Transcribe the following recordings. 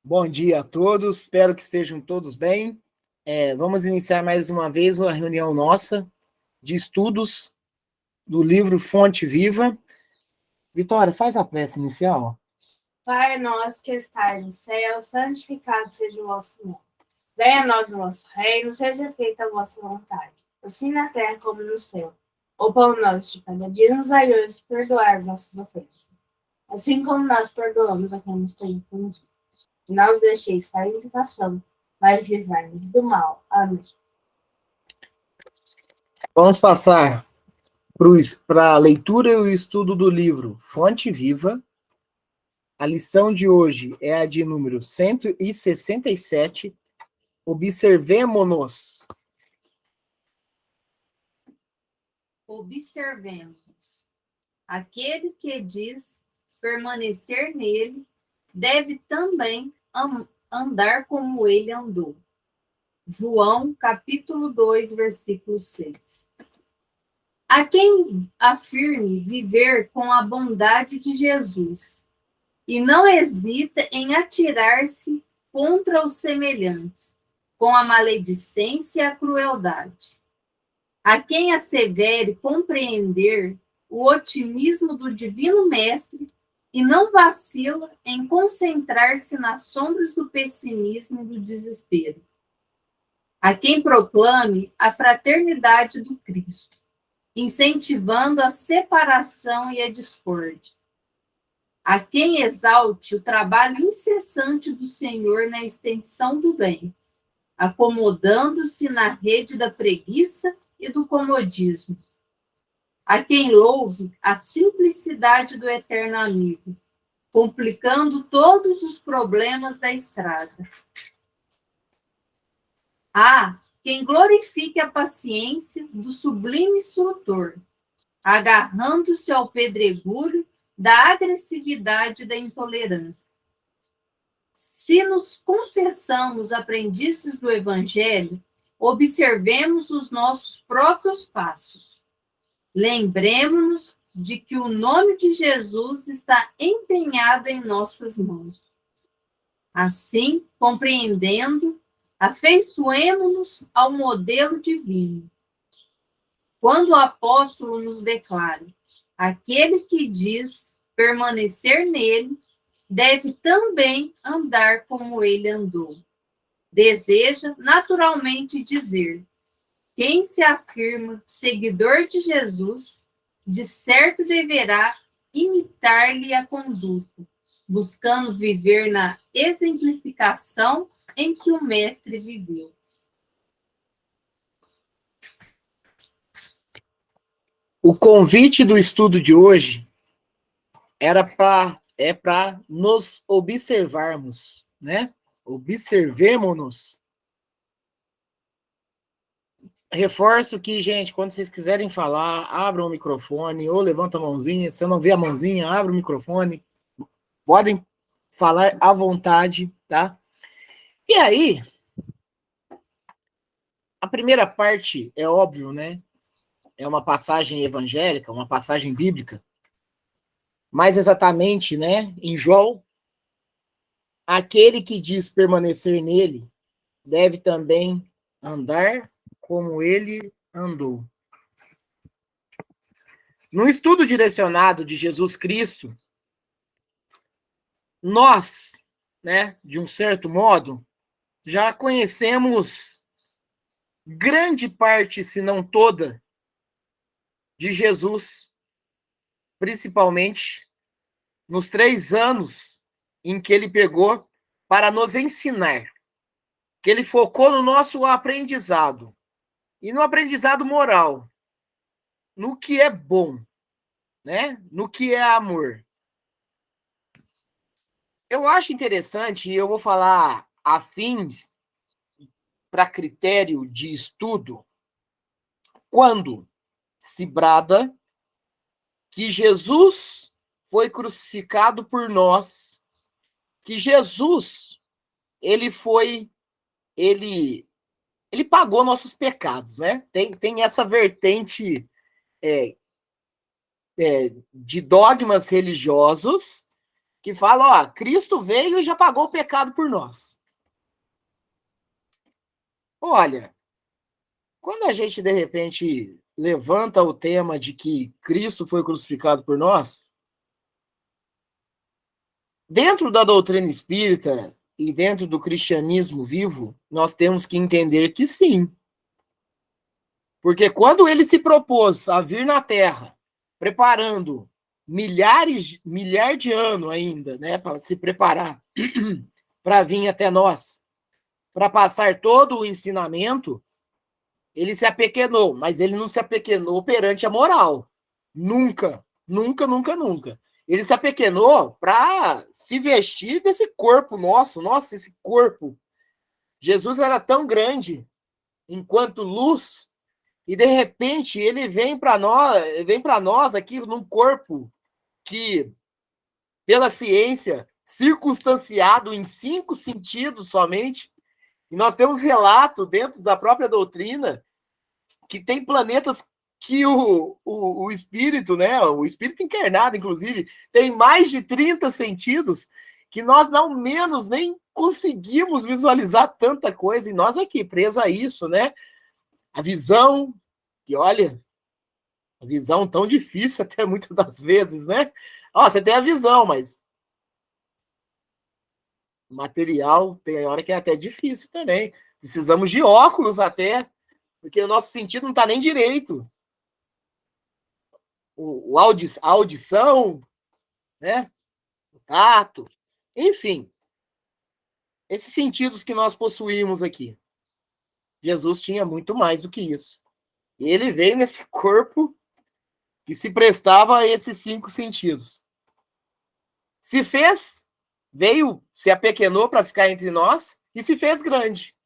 Bom dia a todos, espero que estejam todos bem. Vamos iniciar mais uma vez uma reunião nossa de estudos do livro Fonte Viva. Vitória, faz a prece inicial. Pai nosso que estais no céu, santificado seja o vosso nome. Venha a nós o vosso reino, seja feita a vossa vontade, assim na terra como no céu. O pão nosso de cada dia nos dai hoje, perdoar as nossas ofensas, assim como nós perdoamos a quem nos tem ofendido. E não os deixeis cair em tentação, mas livrai-nos do mal. Amém. Vamos passar para a leitura e o estudo do livro Fonte Viva. A lição de hoje é a de número 167. Observemo-nos. Observemos. Aquele que diz permanecer nele deve também andar como ele andou. João, capítulo 2, versículo 6. A quem afirme viver com a bondade de Jesus e não hesita em atirar-se contra os semelhantes, com a maledicência e a crueldade. A quem assevere compreender o otimismo do Divino Mestre e não vacila em concentrar-se nas sombras do pessimismo e do desespero. A quem proclame a fraternidade do Cristo, incentivando a separação e a discórdia. A quem exalte o trabalho incessante do Senhor na extensão do bem, acomodando-se na rede da preguiça e do comodismo. A quem louve a simplicidade do eterno amigo, complicando todos os problemas da estrada. Há quem glorifique a paciência do sublime instrutor, agarrando-se ao pedregulho da agressividade e da intolerância. Se nos confessamos aprendizes do Evangelho, observemos os nossos próprios passos. Lembremos-nos de que o nome de Jesus está empenhado em nossas mãos. Assim, compreendendo, afeiçoemo-nos ao modelo divino. Quando o apóstolo nos declara, aquele que diz permanecer nele, deve também andar como ele andou. Deseja naturalmente dizer, quem se afirma seguidor de Jesus, de certo deverá imitar-lhe a conduta, buscando viver na exemplificação em que o Mestre viveu. O convite do estudo de hoje é para nos observarmos, né? Observemo-nos. Reforço que, gente, quando vocês quiserem falar, abram o microfone ou levanta a mãozinha. Se eu não ver a mãozinha, abra o microfone. Podem falar à vontade, tá? E aí, a primeira parte é óbvio, né? É uma passagem evangélica, uma passagem bíblica. Mais exatamente, né? Em João, aquele que diz permanecer nele deve também andar como ele andou. No estudo direcionado de Jesus Cristo, nós, né, de um certo modo, já conhecemos grande parte, se não toda, de Jesus, principalmente nos 3 anos em que ele pegou para nos ensinar, que ele focou no nosso aprendizado, e no aprendizado moral, no que é bom, né? No que é amor. Eu acho interessante, e eu vou falar afins para critério de estudo, quando se brada que Jesus foi crucificado por nós, que Jesus, ele pagou nossos pecados, né? Tem essa vertente de dogmas religiosos que fala, ó, Cristo veio e já pagou o pecado por nós. Olha, quando a gente, de repente, levanta o tema de que Cristo foi crucificado por nós, dentro da doutrina espírita e dentro do cristianismo vivo, nós temos que entender que sim. Porque quando ele se propôs a vir na Terra, preparando milhar de anos ainda, né, para se preparar para vir até nós, para passar todo o ensinamento, ele se apequenou, mas ele não se apequenou perante a moral. Nunca, nunca, nunca, nunca. Ele se apequenou para se vestir desse corpo nosso. Nossa, esse corpo. Jesus era tão grande enquanto luz, e de repente ele vem para nós aqui num corpo que, pela ciência, circunstanciado em 5 sentidos somente, e nós temos relato dentro da própria doutrina que tem planetas que o espírito, né, o espírito encarnado, inclusive, tem mais de 30 sentidos, que nós não menos nem conseguimos visualizar tanta coisa, e nós aqui, presos a isso, né? A visão, e olha, a visão tão difícil até muitas das vezes, né? Ó, você tem a visão, mas o material tem hora que é até difícil também. Precisamos de óculos até, porque o nosso sentido não está nem direito. A audição, né? O tato, enfim. Esses sentidos que nós possuímos aqui. Jesus tinha muito mais do que isso. E ele veio nesse corpo que se prestava a esses 5 sentidos. Se fez, veio, se apequenou para ficar entre nós e se fez grande.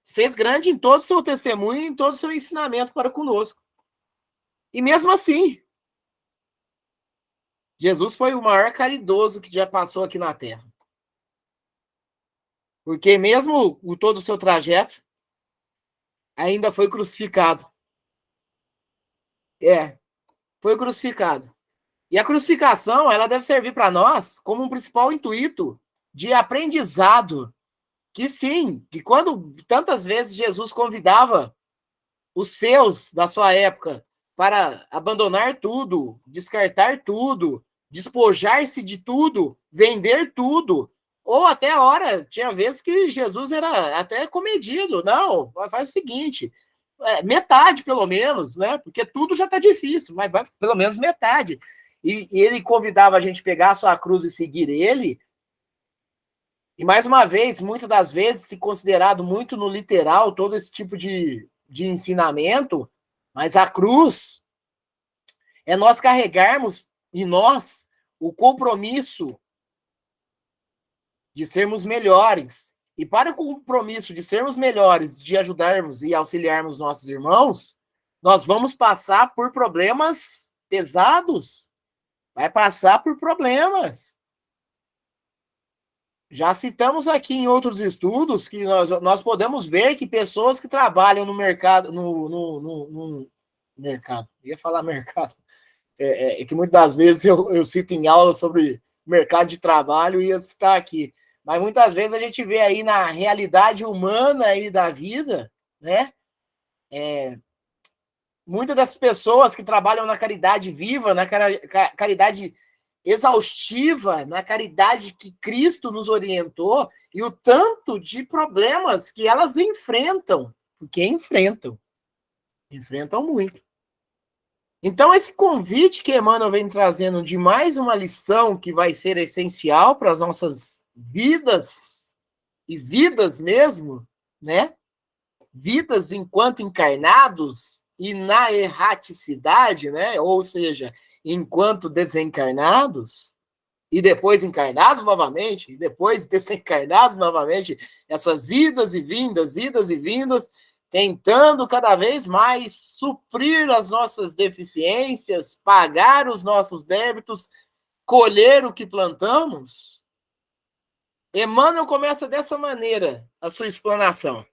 Se fez grande em todo o seu testemunho, em todo o seu ensinamento para conosco. E mesmo assim, Jesus foi o maior caridoso que já passou aqui na Terra. Porque mesmo o todo o seu trajeto, ainda foi crucificado. Foi crucificado. E a crucificação, ela deve servir para nós como um principal intuito de aprendizado. Que sim, que quando tantas vezes Jesus convidava os seus da sua época para abandonar tudo, descartar tudo, despojar-se de tudo, vender tudo, ou até a hora, tinha vezes que Jesus era até comedido. Não, faz o seguinte, metade pelo menos, né? Porque tudo já está difícil, mas vai pelo menos metade. E ele convidava a gente a pegar a sua cruz e seguir ele. E mais uma vez, muitas das vezes, se considerado muito no literal todo esse tipo de ensinamento, mas a cruz é nós carregarmos em nós o compromisso de sermos melhores. E para o compromisso de sermos melhores, de ajudarmos e auxiliarmos nossos irmãos, nós vamos passar por problemas pesados. Vai passar por problemas. Já citamos aqui em outros estudos que nós podemos ver que pessoas que trabalham no mercado, no mercado, ia falar mercado, que muitas das vezes eu cito em aula sobre mercado de trabalho e ia citar aqui, mas muitas vezes a gente vê aí na realidade humana aí da vida, né? Muitas das pessoas que trabalham na caridade viva, na caridade exaustiva, na caridade que Cristo nos orientou, e o tanto de problemas que elas enfrentam, porque enfrentam muito. Então, esse convite que Emmanuel vem trazendo de mais uma lição que vai ser essencial para as nossas vidas, e vidas mesmo, né? Vidas enquanto encarnados e na erraticidade, né? Ou seja, enquanto desencarnados, e depois encarnados novamente, e depois desencarnados novamente, essas idas e vindas, tentando cada vez mais suprir as nossas deficiências, pagar os nossos débitos, colher o que plantamos. Emmanuel começa dessa maneira a sua explanação.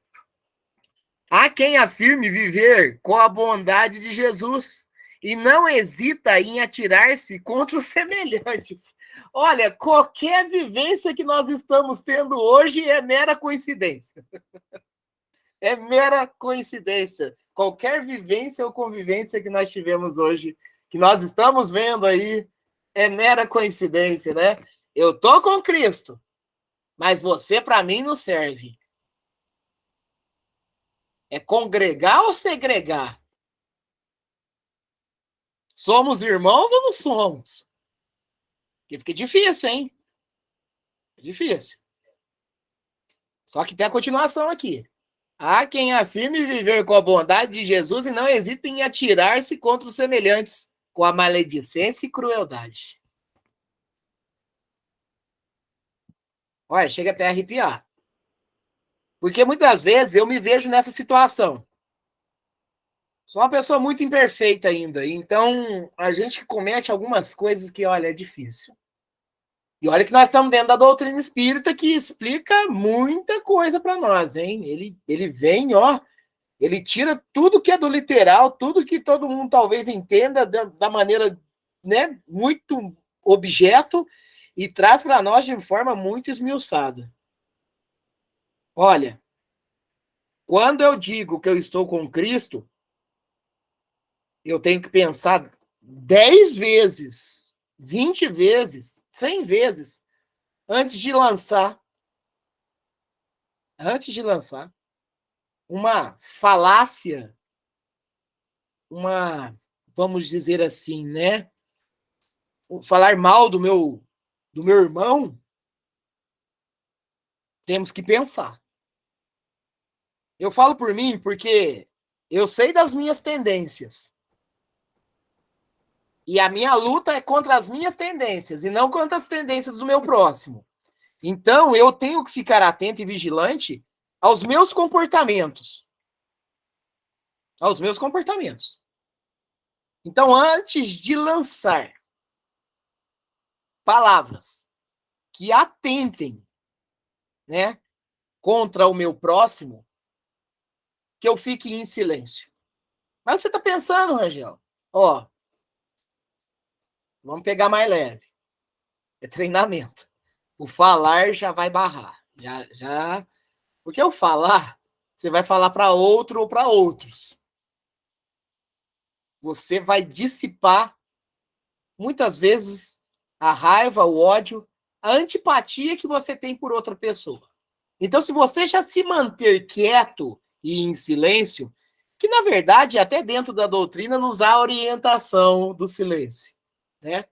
Há quem afirme viver com a bondade de Jesus e não hesita em atirar-se contra os semelhantes. Olha, qualquer vivência que nós estamos tendo hoje é mera coincidência. É mera coincidência. Qualquer vivência ou convivência que nós tivemos hoje, que nós estamos vendo aí, é mera coincidência, né? Eu tô com Cristo, mas você para mim não serve. É congregar ou segregar? Somos irmãos ou não somos? Porque fica difícil, hein? É difícil. Só que tem a continuação aqui. Há quem afirme viver com a bondade de Jesus e não hesita em atirar-se contra os semelhantes, com a maledicência e crueldade. Olha, chega até a arrepiar. Porque muitas vezes eu me vejo nessa situação. Sou uma pessoa muito imperfeita ainda, então a gente comete algumas coisas que, olha, é difícil. E olha que nós estamos dentro da doutrina espírita que explica muita coisa para nós, hein? Ele vem, ó, ele tira tudo que é do literal, tudo que todo mundo talvez entenda da maneira, né, muito objeto e traz para nós de forma muito esmiuçada. Olha, quando eu digo que eu estou com Cristo, eu tenho que pensar 10 vezes, 20 vezes, 100 vezes antes de lançar uma falácia, vamos dizer assim, né? Falar mal do meu irmão, temos que pensar. Eu falo por mim porque eu sei das minhas tendências. E a minha luta é contra as minhas tendências e não contra as tendências do meu próximo. Então, eu tenho que ficar atento e vigilante aos meus comportamentos. Aos meus comportamentos. Então, antes de lançar palavras que atentem, né, contra o meu próximo, que eu fique em silêncio. Mas você está pensando, Rangel, ó, vamos pegar mais leve. É treinamento. O falar já vai barrar. Já. Porque o falar, você vai falar para outro ou para outros. Você vai dissipar, muitas vezes, a raiva, o ódio, a antipatia que você tem por outra pessoa. Então, se você já se manter quieto e em silêncio, que, na verdade, até dentro da doutrina, nos há orientação do silêncio, né?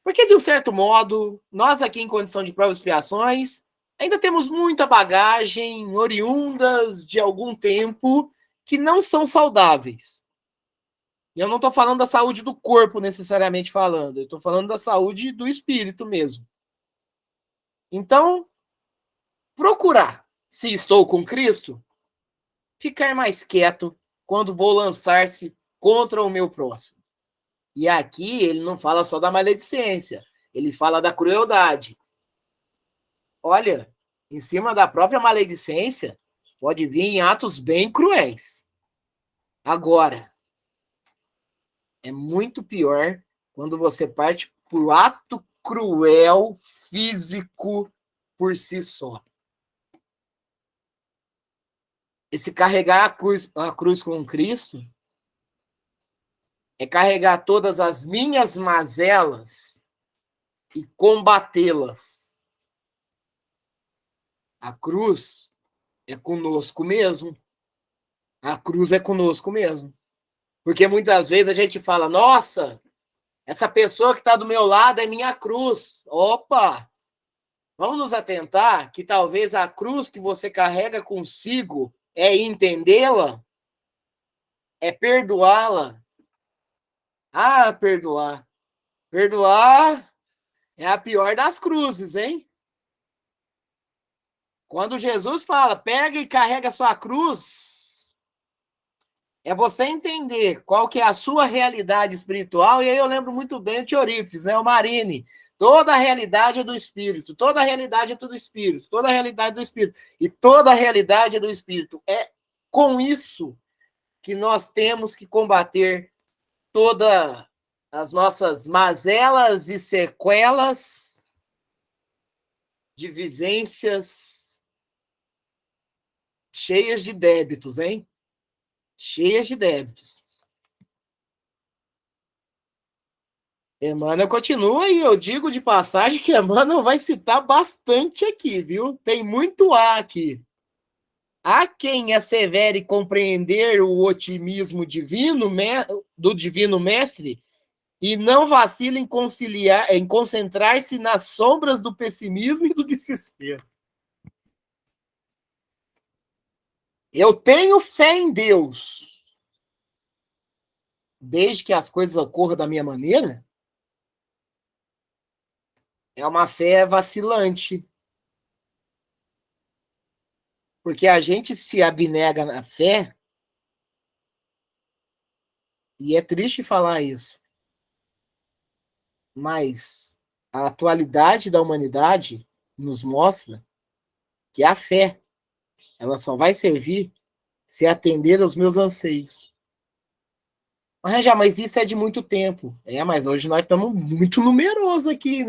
Porque, de um certo modo, nós aqui em condição de provas e expiações, ainda temos muita bagagem oriundas de algum tempo que não são saudáveis. E eu não estou falando da saúde do corpo, necessariamente falando. Eu estou falando da saúde do espírito mesmo. Então, procurar, se estou com Cristo, ficar mais quieto quando vou lançar-se contra o meu próximo. E aqui ele não fala só da maledicência, ele fala da crueldade. Olha, em cima da própria maledicência, pode vir em atos bem cruéis. Agora, é muito pior quando você parte por ato cruel, físico, por si só. Esse carregar a cruz com Cristo é carregar todas as minhas mazelas e combatê-las. A cruz é conosco mesmo. A cruz é conosco mesmo. Porque muitas vezes a gente fala, nossa, essa pessoa que está do meu lado é minha cruz. Opa! Vamos nos atentar que talvez a cruz que você carrega consigo é entendê-la, é perdoá-la. Ah, perdoar. Perdoar é a pior das cruzes, hein? Quando Jesus fala, pega e carrega a sua cruz, é você entender qual que é a sua realidade espiritual, e aí eu lembro muito bem o Tio Eurípides, né? O Marini. Toda a realidade é do Espírito, toda a realidade é do Espírito, toda a realidade é do Espírito, e toda a realidade é do Espírito. É com isso que nós temos que combater toda as nossas mazelas e sequelas de vivências cheias de débitos, hein? Cheias de débitos. Emmanuel continua e eu digo de passagem que Emmanuel vai citar bastante aqui, viu? Tem muito A aqui. Há quem assevere compreender o otimismo divino do Divino Mestre e não vacila em concentrar-se nas sombras do pessimismo e do desespero. Eu tenho fé em Deus. Desde que as coisas ocorram da minha maneira, é uma fé vacilante. Porque a gente se abnega na fé, e é triste falar isso, mas a atualidade da humanidade nos mostra que a fé, ela só vai servir se atender aos meus anseios. Mas isso é de muito tempo. Mas hoje nós estamos muito numerosos aqui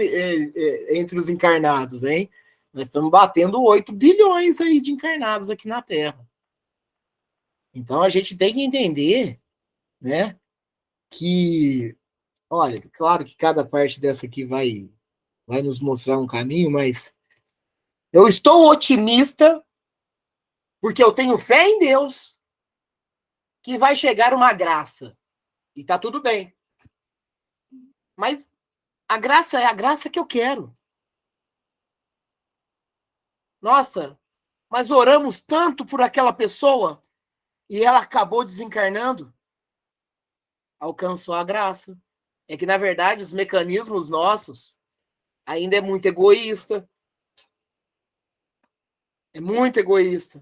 entre os encarnados, hein? Nós estamos batendo 8 bilhões aí de encarnados aqui na Terra. Então a gente tem que entender, né, que, olha, claro que cada parte dessa aqui vai nos mostrar um caminho, mas eu estou otimista porque eu tenho fé em Deus que vai chegar uma graça. E tá tudo bem. Mas a graça é a graça que eu quero. Nossa, mas oramos tanto por aquela pessoa e ela acabou desencarnando. Alcançou a graça. É que, na verdade, os mecanismos nossos ainda é muito egoísta. É muito egoísta.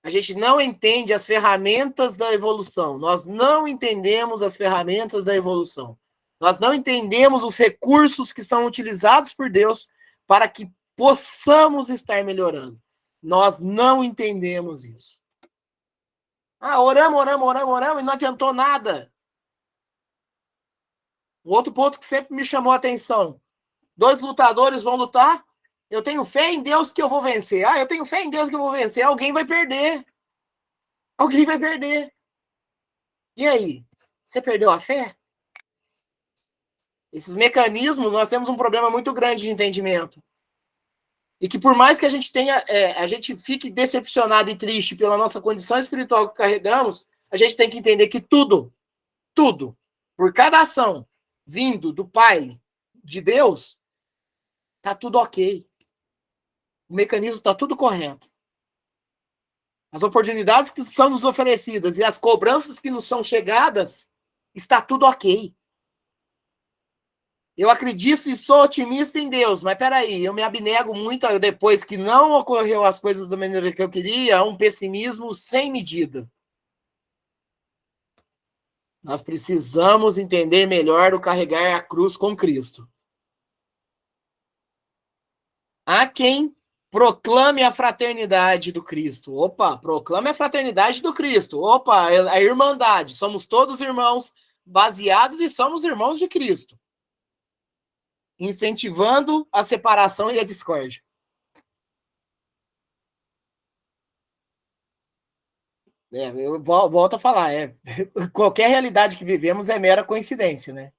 A gente não entende as ferramentas da evolução. Nós não entendemos as ferramentas da evolução. Nós não entendemos os recursos que são utilizados por Deus para que possamos estar melhorando. Nós não entendemos isso. Oramos e não adiantou nada. Um outro ponto que sempre me chamou a atenção. 2 lutadores vão lutar. Eu tenho fé em Deus que eu vou vencer. Eu tenho fé em Deus que eu vou vencer. Alguém vai perder. Alguém vai perder. E aí? Você perdeu a fé? Esses mecanismos, nós temos um problema muito grande de entendimento. E que por mais que a gente tenha, a gente fique decepcionado e triste pela nossa condição espiritual que carregamos, a gente tem que entender que tudo, por cada ação vindo do Pai, de Deus, tá tudo ok. O mecanismo está tudo correto. As oportunidades que são nos oferecidas e as cobranças que nos são chegadas, está tudo ok. Eu acredito e sou otimista em Deus, mas peraí, eu me abnego muito depois que não ocorreu as coisas da maneira que eu queria, a um pessimismo sem medida. Nós precisamos entender melhor o carregar a cruz com Cristo. Há quem proclame a fraternidade do Cristo. Opa, proclame a fraternidade do Cristo. Opa, a irmandade. Somos todos irmãos baseados e somos irmãos de Cristo. Incentivando a separação e a discórdia. Eu volto a falar, qualquer realidade que vivemos é mera coincidência, né?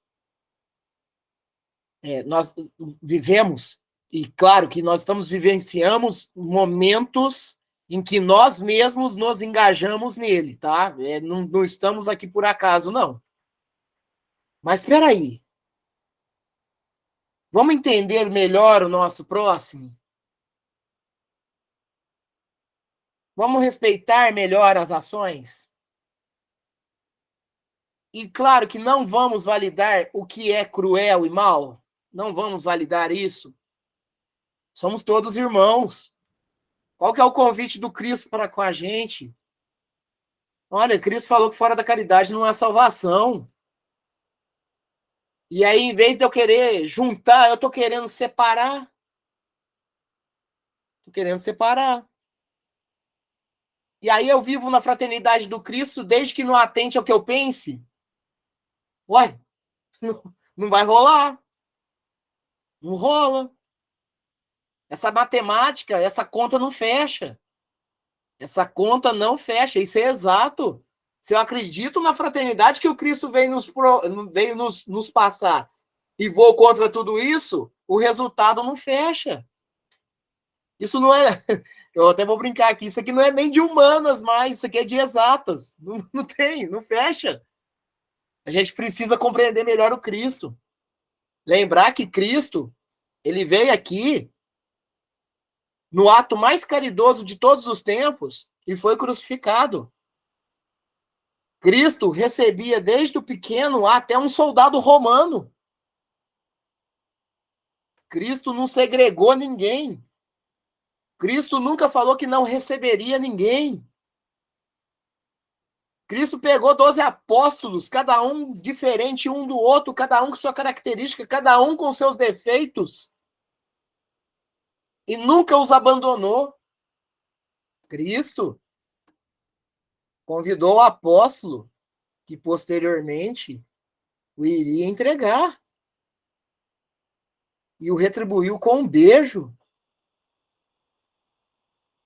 Nós vivemos, e claro que nós vivenciamos momentos em que nós mesmos nos engajamos nele, tá? Não estamos aqui por acaso, não. Mas espera aí. Vamos entender melhor o nosso próximo? Vamos respeitar melhor as ações? E claro que não vamos validar o que é cruel e mal. Não vamos validar isso. Somos todos irmãos. Qual que é o convite do Cristo para com a gente? Olha, Cristo falou que fora da caridade não há salvação. E aí, em vez de eu querer juntar, eu estou querendo separar. Estou querendo separar. E aí eu vivo na fraternidade do Cristo desde que não atente ao que eu pense. Ué, Não vai rolar. Não rola. Essa matemática, essa conta não fecha. Essa conta não fecha. Isso é exato. Se eu acredito na fraternidade que o Cristo veio nos passar e vou contra tudo isso, o resultado não fecha. Isso não é... Eu até vou brincar aqui. Isso aqui não é nem de humanas mais. Isso aqui é de exatas. Não tem, não fecha. A gente precisa compreender melhor o Cristo. Lembrar que Cristo, ele veio aqui no ato mais caridoso de todos os tempos e foi crucificado. Cristo recebia desde o pequeno até um soldado romano. Cristo não segregou ninguém. Cristo nunca falou que não receberia ninguém. Cristo pegou 12 apóstolos, cada um diferente um do outro, cada um com sua característica, cada um com seus defeitos. E nunca os abandonou. Cristo convidou o apóstolo que posteriormente o iria entregar. E o retribuiu com um beijo.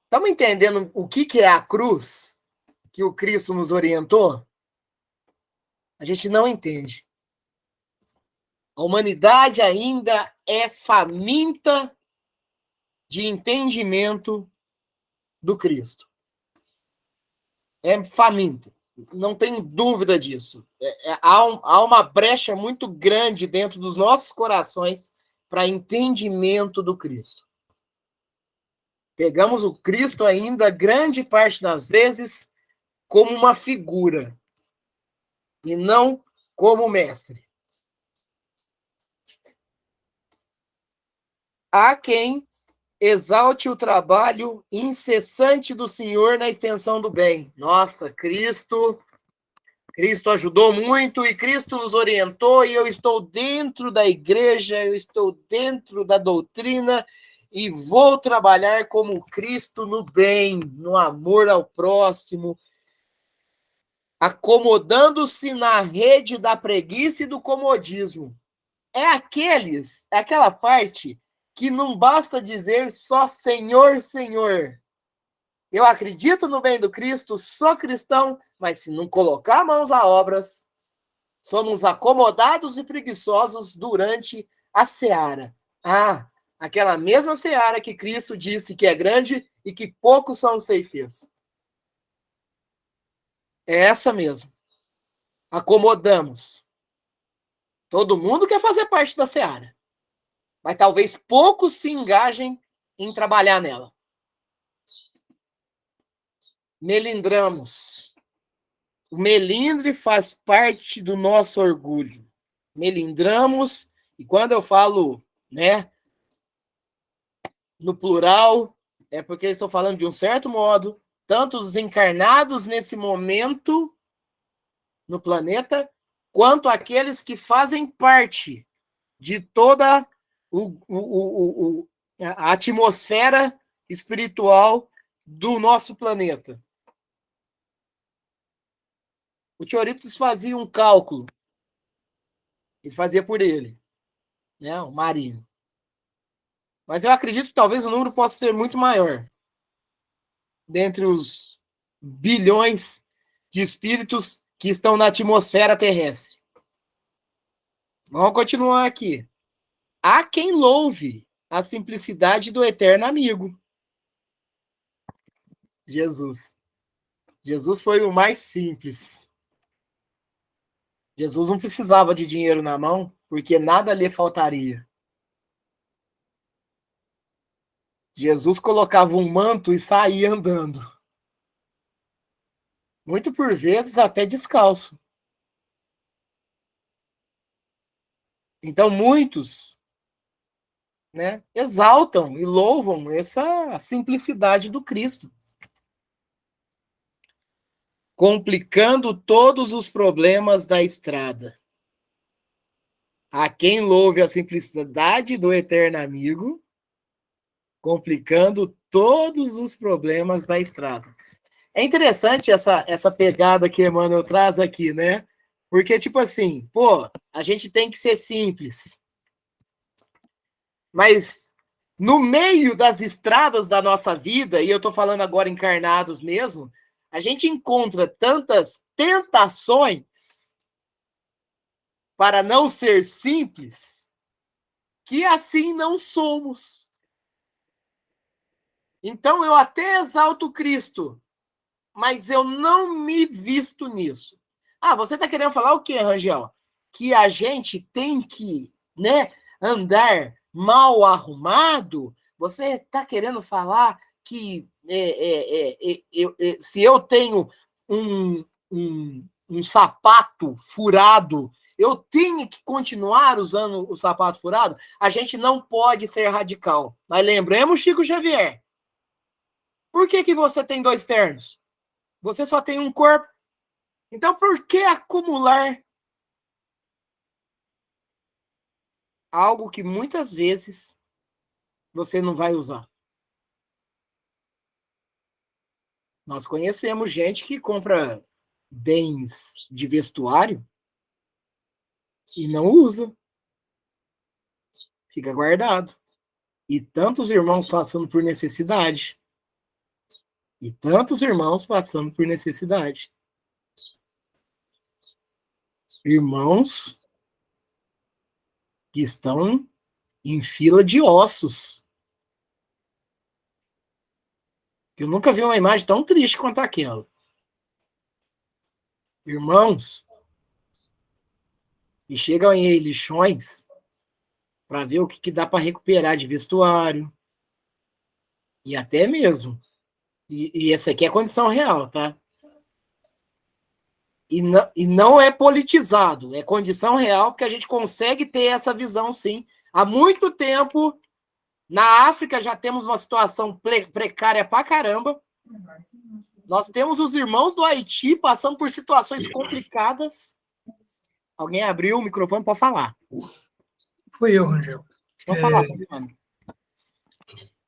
Estamos entendendo o que é a cruz que o Cristo nos orientou? A gente não entende. A humanidade ainda é faminta de entendimento do Cristo. É faminta. Não tenho dúvida disso. Há uma brecha muito grande dentro dos nossos corações para entendimento do Cristo. Pegamos o Cristo ainda, grande parte das vezes, como uma figura, e não como mestre. Há quem exalte o trabalho incessante do Senhor na extensão do bem. Nossa, Cristo ajudou muito, e Cristo nos orientou, e eu estou dentro da igreja, eu estou dentro da doutrina, e vou trabalhar como Cristo no bem, no amor ao próximo, acomodando-se na rede da preguiça e do comodismo. É aquela parte que não basta dizer só Senhor, Senhor. Eu acredito no bem do Cristo, sou cristão, mas se não colocar mãos a obras, somos acomodados e preguiçosos durante a seara. Aquela mesma seara que Cristo disse que é grande e que poucos são os ceifeiros. É essa mesmo. Acomodamos. Todo mundo quer fazer parte da seara, mas talvez poucos se engajem em trabalhar nela. Melindramos. O melindre faz parte do nosso orgulho. Melindramos, e quando eu falo, no plural, é porque eu estou falando de um certo modo, tanto os encarnados nesse momento no planeta, quanto aqueles que fazem parte de toda a atmosfera espiritual do nosso planeta. O tio Eurípides fazia um cálculo. Ele fazia por ele, o Marino. Mas eu acredito que talvez o número possa ser muito maior. Dentre os bilhões de espíritos que estão na atmosfera terrestre. Vamos continuar aqui. Há quem louve a simplicidade do eterno amigo. Jesus. Jesus foi o mais simples. Jesus não precisava de dinheiro na mão, porque nada lhe faltaria. Jesus colocava um manto e saía andando. Muito por vezes até descalço. Então muitos, exaltam e louvam essa simplicidade do Cristo. Complicando todos os problemas da estrada. Há quem louve a simplicidade do eterno amigo, complicando todos os problemas da estrada. É interessante essa pegada que Emmanuel traz aqui, Porque, tipo assim, pô, a gente tem que ser simples. Mas no meio das estradas da nossa vida, e eu tô falando agora encarnados mesmo, a gente encontra tantas tentações para não ser simples, que assim não somos. Então eu até exalto Cristo, mas eu não me visto nisso. Ah, você está querendo falar o quê, Rangel? Que a gente tem que, né, andar mal arrumado? Você está querendo falar que se eu tenho um sapato furado, eu tenho que continuar usando o sapato furado? A gente não pode ser radical. Mas lembremos, Chico Xavier, por que você tem dois ternos? Você só tem um corpo. Então, por que acumular algo que muitas vezes você não vai usar? Nós conhecemos gente que compra bens de vestuário e não usa. Fica guardado. E tantos irmãos passando por necessidade. E tantos irmãos passando por necessidade. Irmãos que estão em fila de ossos. Eu nunca vi uma imagem tão triste quanto aquela. Irmãos que chegam em lixões para ver o que dá para recuperar de vestuário. E até mesmo. E essa aqui é a condição real, tá? E não é politizado, é condição real, porque a gente consegue ter essa visão, sim. Há muito tempo, na África, já temos uma situação precária pra caramba. Nós temos os irmãos do Haiti passando por situações complicadas. Alguém abriu o microfone para falar. Foi eu, Rangel. Pode falar, Fabiano.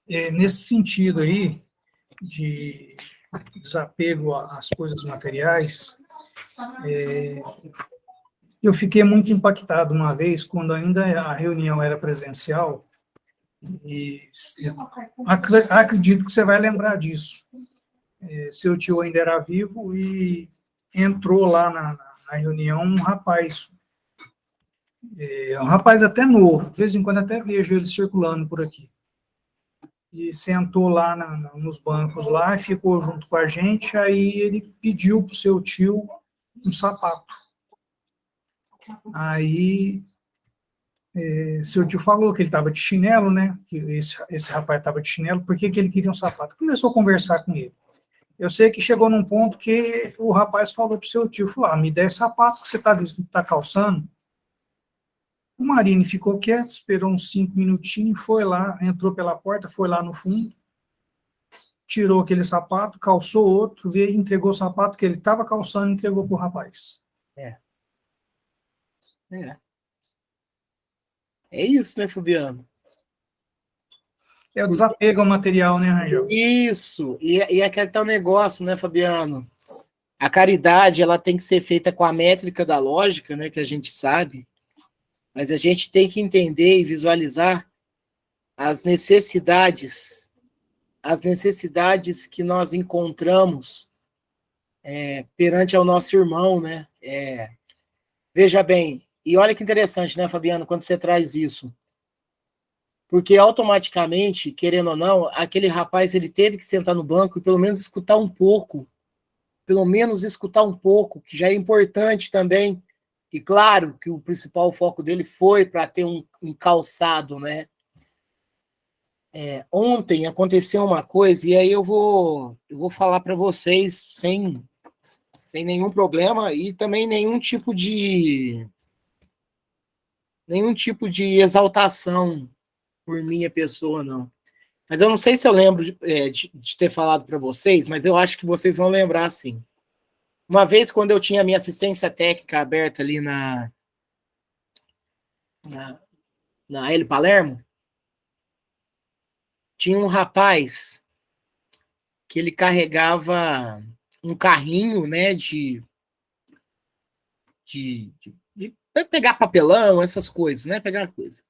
Nesse sentido aí, de desapego às coisas materiais, eu fiquei muito impactado uma vez, quando ainda a reunião era presencial, e acredito que você vai lembrar disso. Seu tio ainda era vivo e entrou lá na reunião um rapaz até novo, de vez em quando até vejo ele circulando por aqui. E sentou lá nos bancos lá e ficou junto com a gente, aí ele pediu para o seu tio um sapato. Aí seu tio falou que ele estava de chinelo, né? Que esse rapaz estava de chinelo, por que ele queria um sapato? Começou a conversar com ele. Eu sei que chegou num ponto que o rapaz falou para o seu tio, falou, me dá esse sapato que você está calçando. O Marini ficou quieto, esperou uns 5 minutinhos, foi lá, entrou pela porta, foi lá no fundo, tirou aquele sapato, calçou outro, veio e entregou o sapato que ele estava calçando e entregou para o rapaz. É isso, né, Fabiano? É o desapego ao material, né, Rangel? Isso. E aquele tal negócio, né, Fabiano? A caridade, ela tem que ser feita com a métrica da lógica, né, que a gente sabe. Mas a gente tem que entender e visualizar as necessidades que nós encontramos perante ao nosso irmão, né? Veja bem, e olha que interessante, né, Fabiano, quando você traz isso. Porque automaticamente, querendo ou não, aquele rapaz ele teve que sentar no banco e pelo menos escutar um pouco, que já é importante também. E claro que o principal foco dele foi para ter um calçado, né? Ontem aconteceu uma coisa, e aí eu vou falar para vocês sem nenhum problema e também nenhum tipo de exaltação por minha pessoa, não. Mas eu não sei se eu lembro de ter falado para vocês, mas eu acho que vocês vão lembrar, sim. Uma vez, quando eu tinha minha assistência técnica aberta ali na L Palermo, tinha um rapaz que ele carregava um carrinho, né, de de pegar papelão, essas coisas, né? Pegar coisa.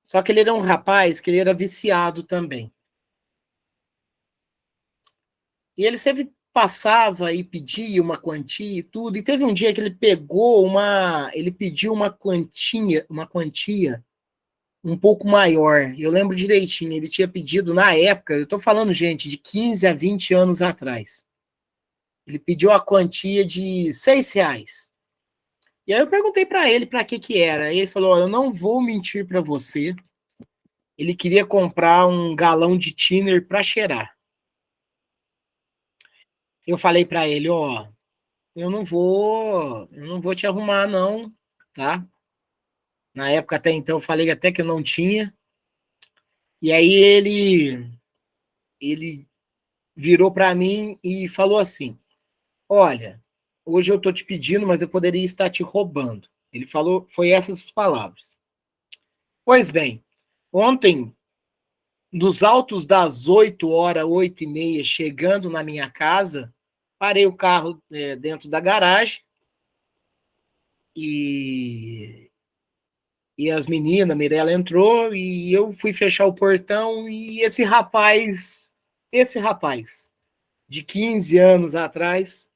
Só que ele era um rapaz que ele era viciado também. E ele sempre passava e pedia uma quantia e tudo. E teve um dia que ele ele pediu uma quantia um pouco maior. Eu lembro direitinho, ele tinha pedido na época, eu tô falando, gente, de 15 a 20 anos atrás. Ele pediu a quantia de R$ 6. E aí eu perguntei para ele para que era. E ele falou: eu não vou mentir para você. Ele queria comprar um galão de thinner para cheirar. Eu falei para ele: ó, eu não vou te arrumar não, tá? Na época até então eu falei até que eu não tinha. E aí ele virou para mim e falou assim: olha, hoje eu tô te pedindo, mas eu poderia estar te roubando. Ele falou, foi essas palavras. Pois bem, ontem, nos altos das 8h, 8h30, chegando na minha casa, parei o carro dentro da garagem e as meninas, a Mirella entrou e eu fui fechar o portão e esse rapaz de 15 anos atrás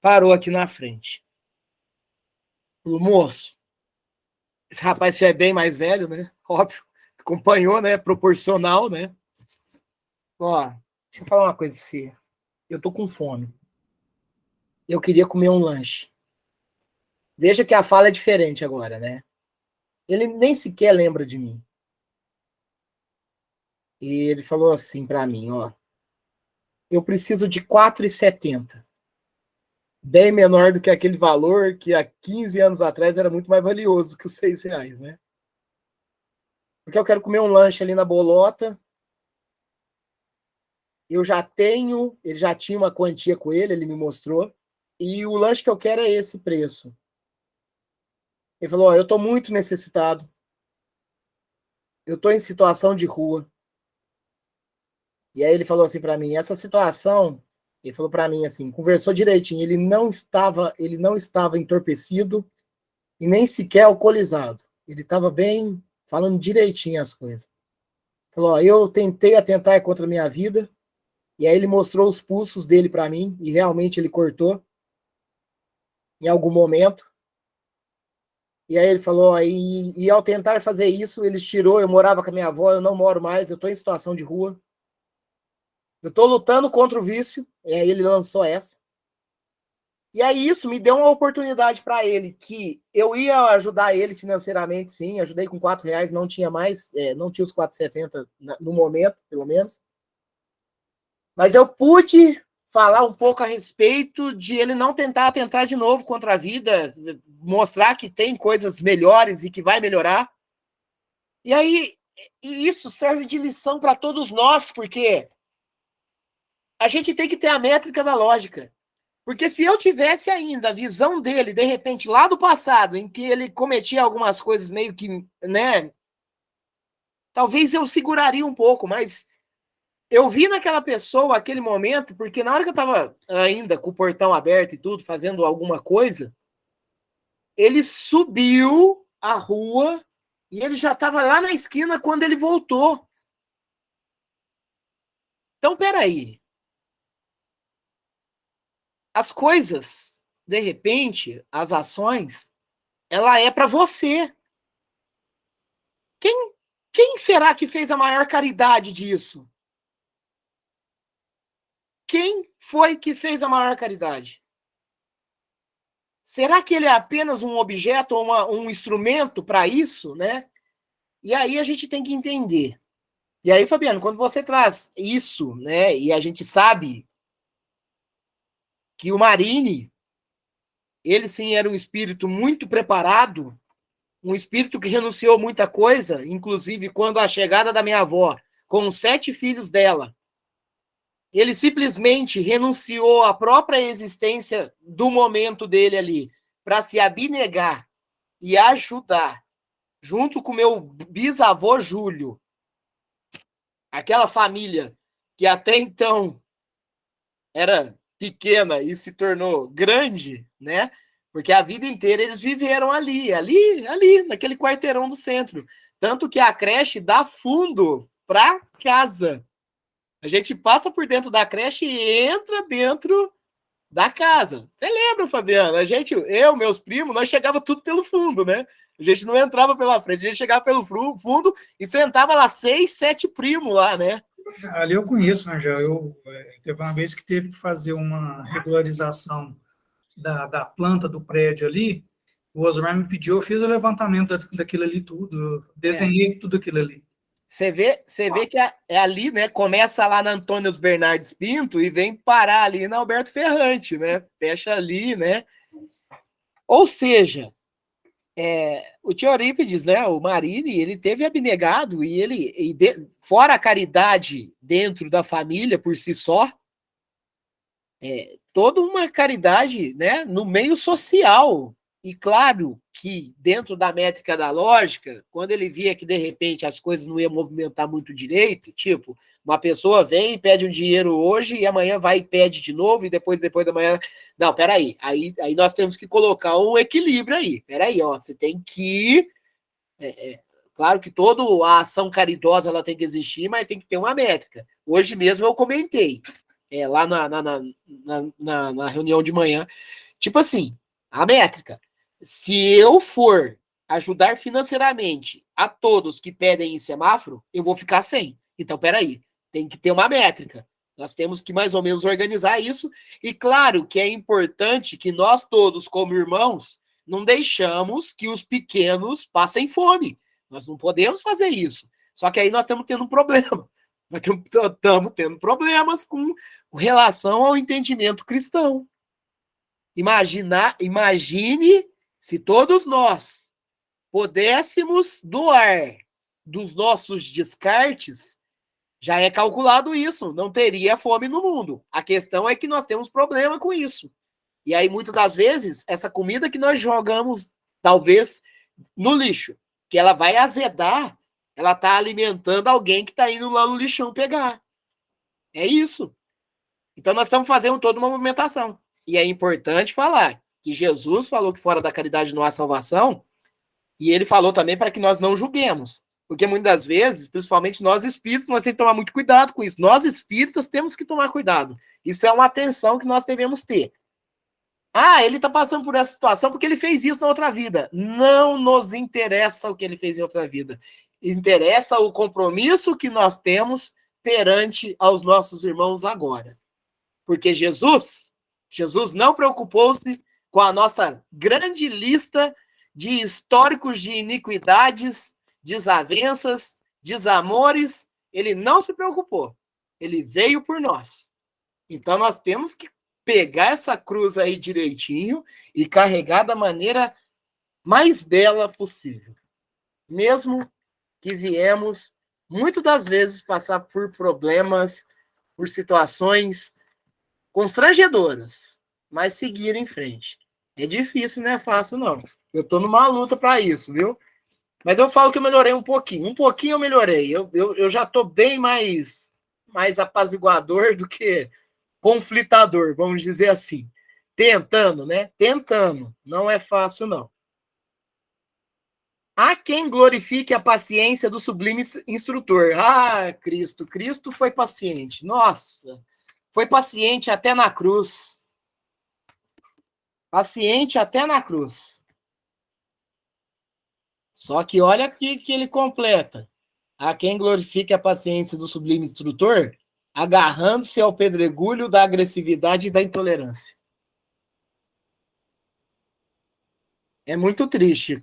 parou aqui na frente. Falou: moço, esse rapaz já é bem mais velho, né? Óbvio, acompanhou, né? Proporcional, né? Ó, deixa eu falar uma coisa pra você. Eu tô com fome. Eu queria comer um lanche. Veja que a fala é diferente agora, né? Ele nem sequer lembra de mim. E ele falou assim pra mim, ó: eu preciso de 4,70. Bem menor do que aquele valor que há 15 anos atrás era muito mais valioso que os R$ 6, né? Porque eu quero comer um lanche ali na Bolota. Ele já tinha uma quantia com ele me mostrou. E o lanche que eu quero é esse preço. Ele falou: ó, eu tô muito necessitado. Eu tô em situação de rua. E aí ele falou assim para mim, essa situação, ele falou para mim assim, conversou direitinho, ele não estava entorpecido e nem sequer alcoolizado. Ele estava bem, falando direitinho as coisas. Falou: ó, eu tentei atentar contra a minha vida, e aí ele mostrou os pulsos dele para mim, e realmente ele cortou em algum momento. E aí ele falou: ó, e ao tentar fazer isso, ele tirou, eu morava com a minha avó, eu não moro mais, eu estou em situação de rua. Eu estou lutando contra o vício. E aí ele lançou essa. E aí isso me deu uma oportunidade para ele, que eu ia ajudar ele financeiramente, sim. Ajudei com R$ 4, não tinha mais, não tinha os 4,70 no momento, pelo menos. Mas eu pude falar um pouco a respeito de ele não tentar de novo contra a vida, mostrar que tem coisas melhores e que vai melhorar. E aí isso serve de lição para todos nós, porque a gente tem que ter a métrica da lógica. Porque se eu tivesse ainda a visão dele, de repente, lá do passado, em que ele cometia algumas coisas meio que, né? Talvez eu seguraria um pouco, mas eu vi naquela pessoa aquele momento, porque na hora que eu estava ainda com o portão aberto e tudo, fazendo alguma coisa, ele subiu a rua e ele já estava lá na esquina quando ele voltou. Então, peraí. As coisas, de repente, as ações, ela é para você. Quem será que fez a maior caridade disso? Quem foi que fez a maior caridade? Será que ele é apenas um objeto ou um instrumento para isso, né? E aí a gente tem que entender. E aí, Fabiano, quando você traz isso, né, e a gente sabe que o Marini, ele sim era um espírito muito preparado, um espírito que renunciou muita coisa, inclusive quando a chegada da minha avó, com os 7 filhos dela, ele simplesmente renunciou à própria existência do momento dele ali, para se abnegar e ajudar, junto com meu bisavô Júlio, aquela família que até então era pequena e se tornou grande, né? Porque a vida inteira eles viveram ali, naquele quarteirão do centro. Tanto que a creche dá fundo para casa. A gente passa por dentro da creche e entra dentro da casa. Você lembra, Fabiana? Meus primos, nós chegava tudo pelo fundo, né? A gente não entrava pela frente, a gente chegava pelo fundo e sentava lá 6, 7 primos lá, né? Ali eu conheço, né, já. Teve uma vez que teve que fazer uma regularização da planta do prédio ali. O Osmar me pediu, eu fiz o levantamento daquilo ali tudo, eu desenhei tudo aquilo ali. Você vê que é ali, né? Começa lá na Antônio Bernardes Pinto e vem parar ali na Alberto Ferrante, né? Fecha ali, né? Ou seja, o tio Eurípides, né? O Marini, ele teve abnegado fora a caridade dentro da família por si só, toda uma caridade, né? No meio social. E claro que dentro da métrica da lógica, quando ele via que de repente as coisas não iam movimentar muito direito, tipo, uma pessoa vem e pede um dinheiro hoje e amanhã vai e pede de novo e depois da manhã... Não, peraí, aí nós temos que colocar um equilíbrio aí. Peraí, ó, você tem que... claro que toda a ação caridosa ela tem que existir, mas tem que ter uma métrica. Hoje mesmo eu comentei, lá na reunião de manhã, tipo assim, a métrica. Se eu for ajudar financeiramente a todos que pedem em semáforo, eu vou ficar sem. Então, peraí, tem que ter uma métrica. Nós temos que mais ou menos organizar isso. E claro que é importante que nós todos, como irmãos, não deixamos que os pequenos passem fome. Nós não podemos fazer isso. Só que aí nós estamos tendo um problema. Estamos tendo problemas com relação ao entendimento cristão. Imagine se todos nós pudéssemos doar dos nossos descartes, já é calculado isso, não teria fome no mundo. A questão é que nós temos problema com isso. E aí, muitas das vezes, essa comida que nós jogamos, talvez, no lixo, que ela vai azedar, ela está alimentando alguém que está indo lá no lixão pegar. É isso. Então, nós estamos fazendo toda uma movimentação. E é importante falar que Jesus falou que fora da caridade não há salvação, e ele falou também para que nós não julguemos. Porque muitas das vezes, principalmente nós espíritas, nós temos que tomar muito cuidado com isso. Nós espíritas temos que tomar cuidado. Isso é uma atenção que nós devemos ter. Ele está passando por essa situação porque ele fez isso na outra vida. Não nos interessa o que ele fez em outra vida. Interessa o compromisso que nós temos perante aos nossos irmãos agora. Porque Jesus não preocupou-se com a nossa grande lista de históricos de iniquidades, desavenças, desamores. Ele não se preocupou. Ele veio por nós. Então, nós temos que pegar essa cruz aí direitinho e carregar da maneira mais bela possível. Mesmo que viemos, muitas das vezes, passar por problemas, por situações constrangedoras, mas seguir em frente. É difícil, não é fácil, não. Eu estou numa luta para isso, viu? Mas eu falo que eu melhorei um pouquinho. Um pouquinho eu melhorei. Eu já estou bem mais apaziguador do que conflitador, vamos dizer assim. Tentando, né? Tentando. Não é fácil, não. Há quem glorifique a paciência do sublime instrutor. Cristo. Cristo foi paciente. Nossa! Foi paciente até na cruz. Paciente até na cruz. Só que olha aqui que ele completa. Há quem glorifique a paciência do sublime instrutor, agarrando-se ao pedregulho da agressividade e da intolerância. É muito triste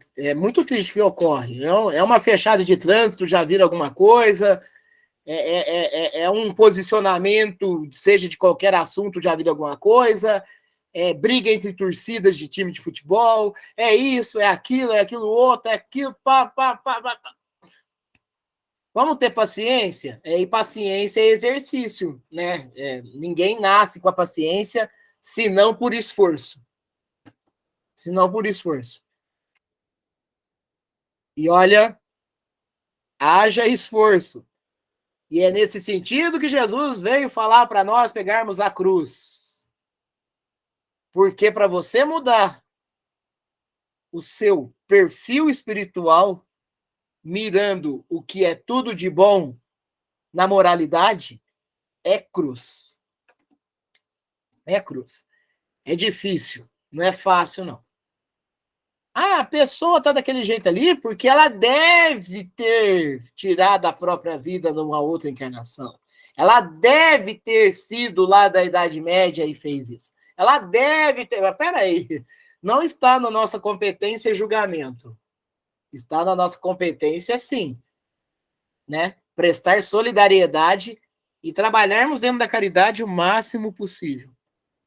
que ocorre. É uma fechada de trânsito, já viram alguma coisa, é um posicionamento, seja de qualquer assunto, já viram alguma coisa, briga entre torcidas de time de futebol, é isso, é aquilo outro, é aquilo, pá. Vamos ter paciência? E paciência é exercício, né? Ninguém nasce com a paciência, senão por esforço. E olha, haja esforço. E é nesse sentido que Jesus veio falar para nós pegarmos a cruz. Porque para você mudar, o seu perfil espiritual, mirando o que é tudo de bom na moralidade, é cruz. É cruz. É difícil, não é fácil, não. Ah, a pessoa está daquele jeito ali porque ela deve ter tirado a própria vida numa outra encarnação. Ela deve ter sido lá da Idade Média e fez isso. Ela deve ter... Mas peraí, não está na nossa competência julgamento. Está na nossa competência, sim, né? Prestar solidariedade e trabalharmos dentro da caridade o máximo possível.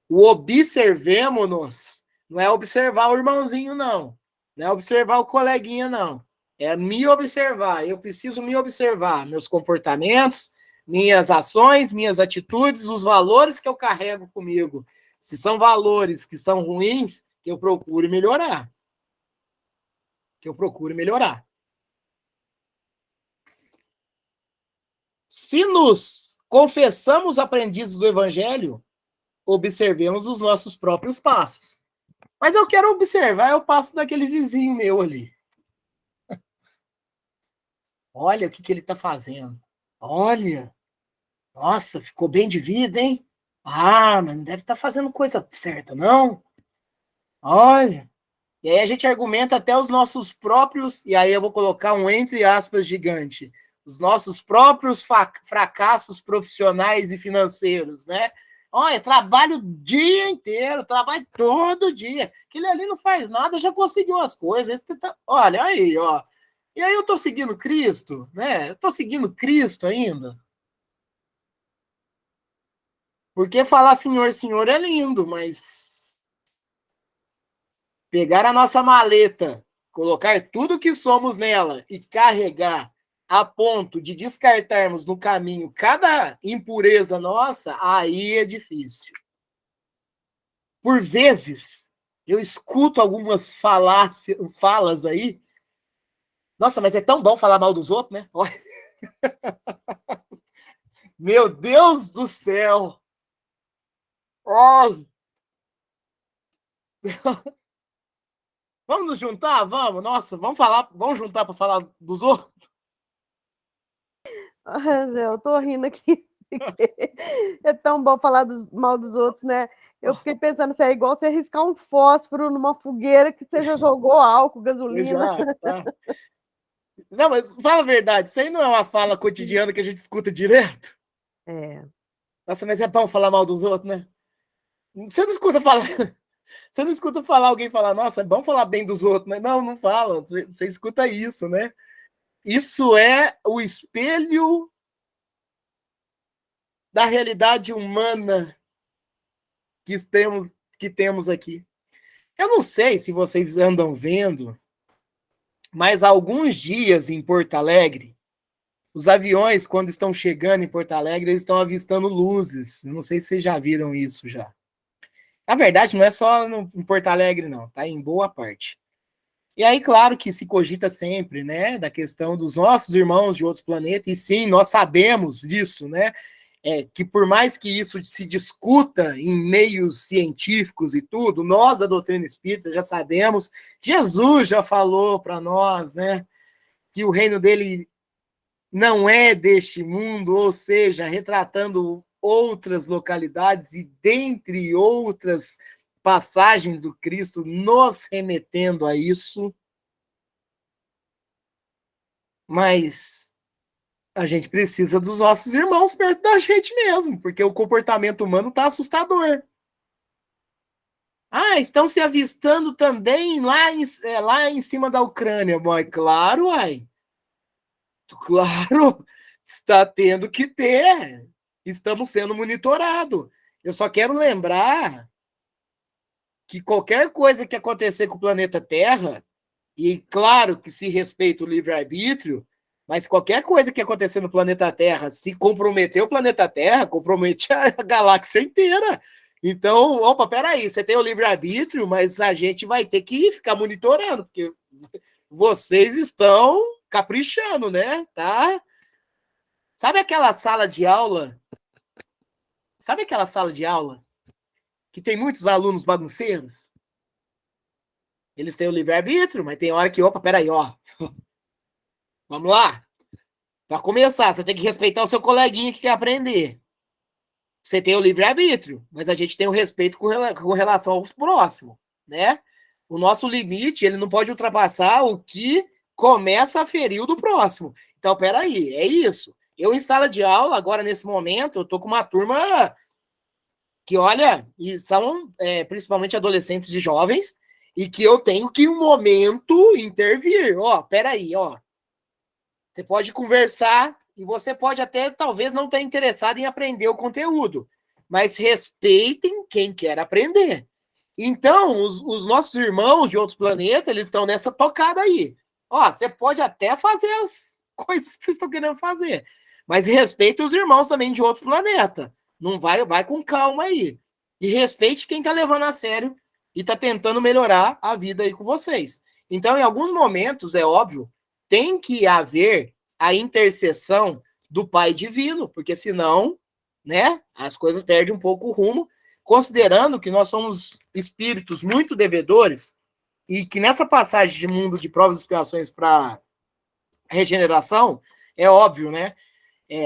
O observemo-nos não é observar o irmãozinho, não. Não é observar o coleguinha, não. É me observar. Eu preciso me observar. Meus comportamentos, minhas ações, minhas atitudes, os valores que eu carrego comigo. Se são valores que são ruins, que eu procure melhorar. Que eu procure melhorar. Se nos confessamos aprendizes do Evangelho, observemos os nossos próprios passos. Mas eu quero observar o passo daquele vizinho meu ali. Olha o que ele está fazendo. Olha. Nossa, ficou bem de vida, hein? Ah, mas não deve estar fazendo coisa certa, não. Olha. E aí a gente argumenta até os nossos próprios, e aí eu vou colocar um entre aspas gigante, os nossos próprios fracassos profissionais e financeiros, né? Olha, trabalho o dia inteiro, trabalho todo dia. Aquele ali não faz nada, já conseguiu as coisas. Olha aí, ó. E aí eu tô seguindo Cristo, né? Eu tô seguindo Cristo ainda. Porque falar Senhor, Senhor é lindo, mas pegar a nossa maleta, colocar tudo que somos nela e carregar a ponto de descartarmos no caminho cada impureza nossa, aí é difícil. Por vezes, eu escuto algumas falas aí. Nossa, mas é tão bom falar mal dos outros, né? Meu Deus do céu! Ai. Vamos nos juntar? Vamos? Nossa, vamos juntar para falar dos outros? Eu tô rindo aqui. É tão bom falar mal dos outros, né? Eu fiquei pensando se é igual você riscar um fósforo numa fogueira que você já jogou álcool, gasolina. Já, tá. Não, mas fala a verdade, isso aí não é uma fala cotidiana que a gente escuta direto? É. Nossa, mas é bom falar mal dos outros, né? Você não escuta falar, você não escuta falar alguém falar, nossa, é bom falar bem dos outros, né? Não, não fala, você escuta isso, né? Isso é o espelho da realidade humana que temos aqui. Eu não sei se vocês andam vendo, mas há alguns dias em Porto Alegre, os aviões, quando estão chegando em Porto Alegre, eles estão avistando luzes. Não sei se vocês já viram isso já. Na verdade, não é só em Porto Alegre, não, tá? Em boa parte. E aí, claro que se cogita sempre, né, da questão dos nossos irmãos de outros planetas, e sim, nós sabemos disso, né, que por mais que isso se discuta em meios científicos e tudo, nós, a doutrina espírita, já sabemos, Jesus já falou para nós, né, que o reino dele não é deste mundo, ou seja, retratando outras localidades e dentre outras passagens do Cristo nos remetendo a isso, mas a gente precisa dos nossos irmãos perto da gente mesmo, porque o comportamento humano está assustador. Ah, estão se avistando também lá em cima da Ucrânia, boy. Claro, uai. Claro, está tendo que ter. Estamos sendo monitorados. Eu só quero lembrar que qualquer coisa que acontecer com o planeta Terra, e claro que se respeita o livre-arbítrio, mas qualquer coisa que acontecer no planeta Terra, se comprometer o planeta Terra, compromete a galáxia inteira. Então, opa, peraí, você tem o livre-arbítrio, mas a gente vai ter que ficar monitorando, porque vocês estão caprichando, né? Tá? Sabe aquela sala de aula? Sabe aquela sala de aula que tem muitos alunos bagunceiros? Eles têm o livre-arbítrio, mas tem hora que, opa, peraí, ó. Vamos lá. Para começar, você tem que respeitar o seu coleguinha que quer aprender. Você tem o livre-arbítrio, mas a gente tem o respeito com relação aos próximos, né? O nosso limite, ele não pode ultrapassar o que começa a ferir o do próximo. Então, peraí, é isso. Eu em sala de aula, agora nesse momento, eu tô com uma turma que, olha, e são principalmente adolescentes e jovens, e que eu tenho que, um momento, intervir. Ó, peraí, ó. Você pode conversar e você pode até, talvez, não estar interessado em aprender o conteúdo, mas respeitem quem quer aprender. Então, os nossos irmãos de outros planetas, eles estão nessa tocada aí. Ó, você pode até fazer as coisas que vocês estão querendo fazer, mas respeite os irmãos também de outro planeta. Não vai com calma aí. E respeite quem está levando a sério e está tentando melhorar a vida aí com vocês. Então, em alguns momentos, é óbvio, tem que haver a intercessão do Pai Divino, porque senão, né, as coisas perdem um pouco o rumo, considerando que nós somos espíritos muito devedores e que nessa passagem de mundo de provas e expiações para regeneração, é óbvio, né?